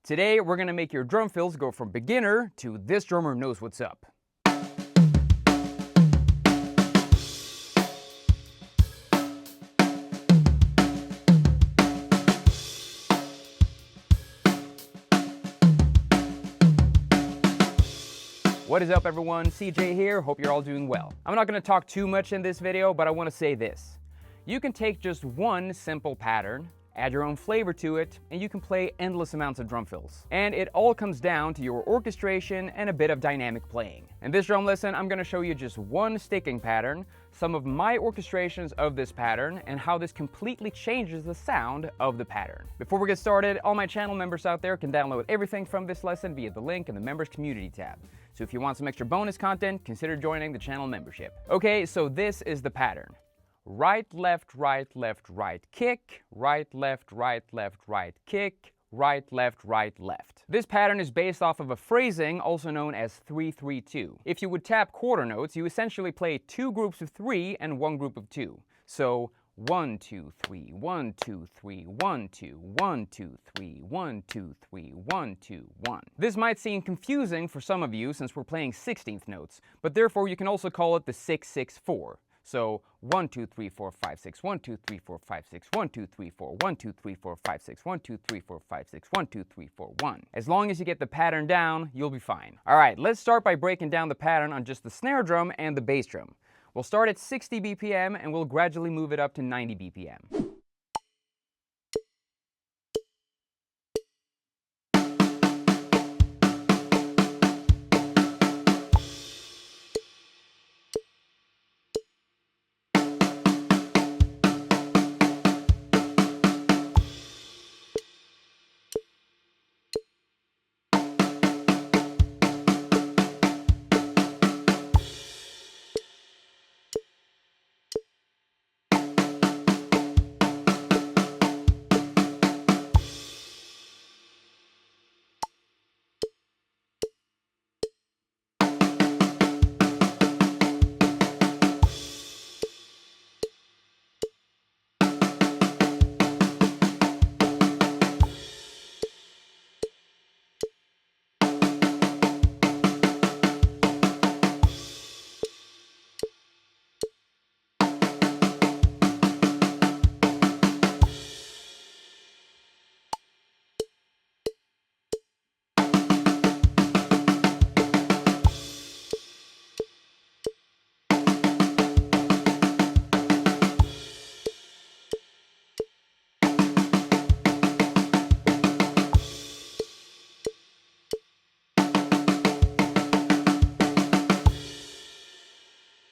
Today we're gonna make your drum fills go from beginner to this drummer knows what's up. What is up everyone, CJ here, hope you're all doing well. I'm not gonna talk too much in this video, but I wanna say this. You can take just one simple pattern, add your own flavor to it, and you can play endless amounts of drum fills. And it all comes down to your orchestration and a bit of dynamic playing. In this drum lesson, I'm gonna show you just one sticking pattern, some of my orchestrations of this pattern, and how this completely changes the sound of the pattern. Before we get started, all my channel members out there can download everything from this lesson via the link in the members community tab. So if you want some extra bonus content, consider joining the channel membership. Okay, so this is the pattern. Right, left, right, kick, right, left, right, kick, right, left, left. This pattern is based off of a phrasing also known as 3-3-2. If you would tap quarter notes, you essentially play two groups of 3 and one group of 2. So 1, 2, 3, 1, 2, 3, 1, 2, 1, 2, 3, 1, 2, 3, 1, 2, 1. This might seem confusing for some of you since we're playing 16th notes, but therefore you can also call it the 6-6-4. So 1, 2, 3, 4, 5, 6, 1, 2, 3, 4, 5, 6, 1, 2, 3, 4, 1, 2, 3, 4, 5, 6, 1, 2, 3, 4, 5, 6, 1, 2, 3, 4, 1. As long as you get the pattern down, you'll be fine. Alright, let's start by breaking down the pattern on just the snare drum and the bass drum. We'll start at 60 BPM and we'll gradually move it up to 90 BPM.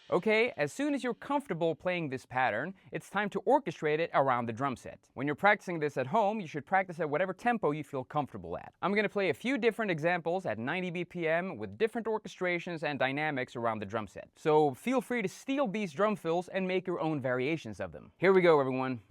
Okay, as soon as you're comfortable playing this pattern, it's time to orchestrate it around the drum set. When you're practicing this at home, you should practice at whatever tempo you feel comfortable at. I'm going to play a few different examples at 90 BPM with different orchestrations and dynamics around the drum set. So feel free to steal these drum fills and make your own variations of them. Here we go, everyone.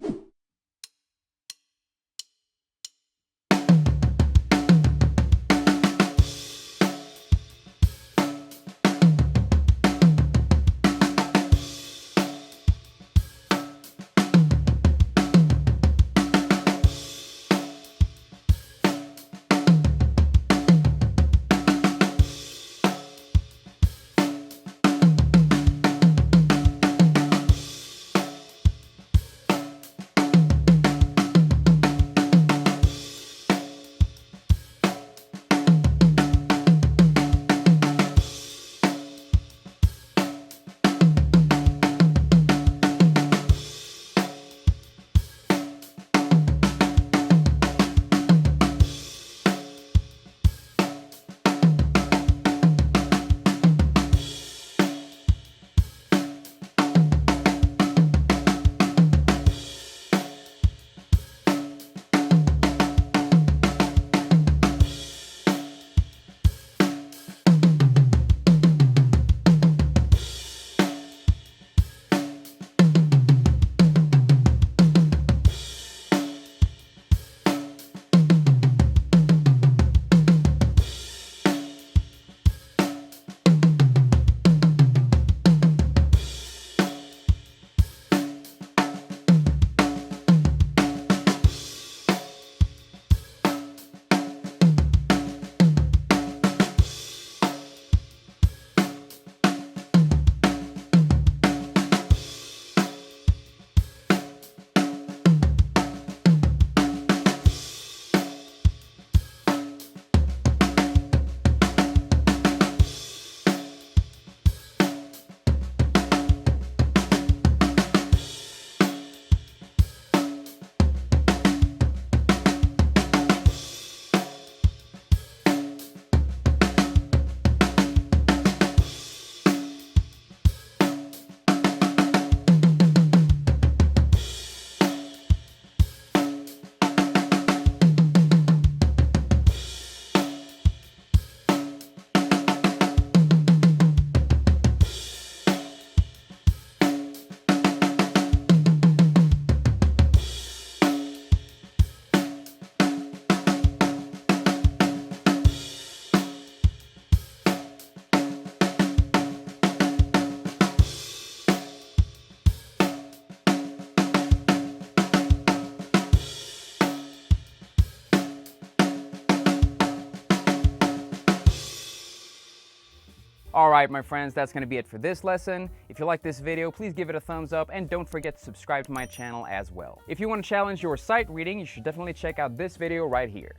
Alright my friends, that's going to be it for this lesson. If you like this video, please give it a thumbs up and don't forget to subscribe to my channel as well. If you want to challenge your sight reading, you should definitely check out this video right here.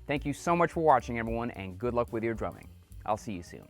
Thank you so much for watching everyone, and good luck with your drumming. I'll see you soon.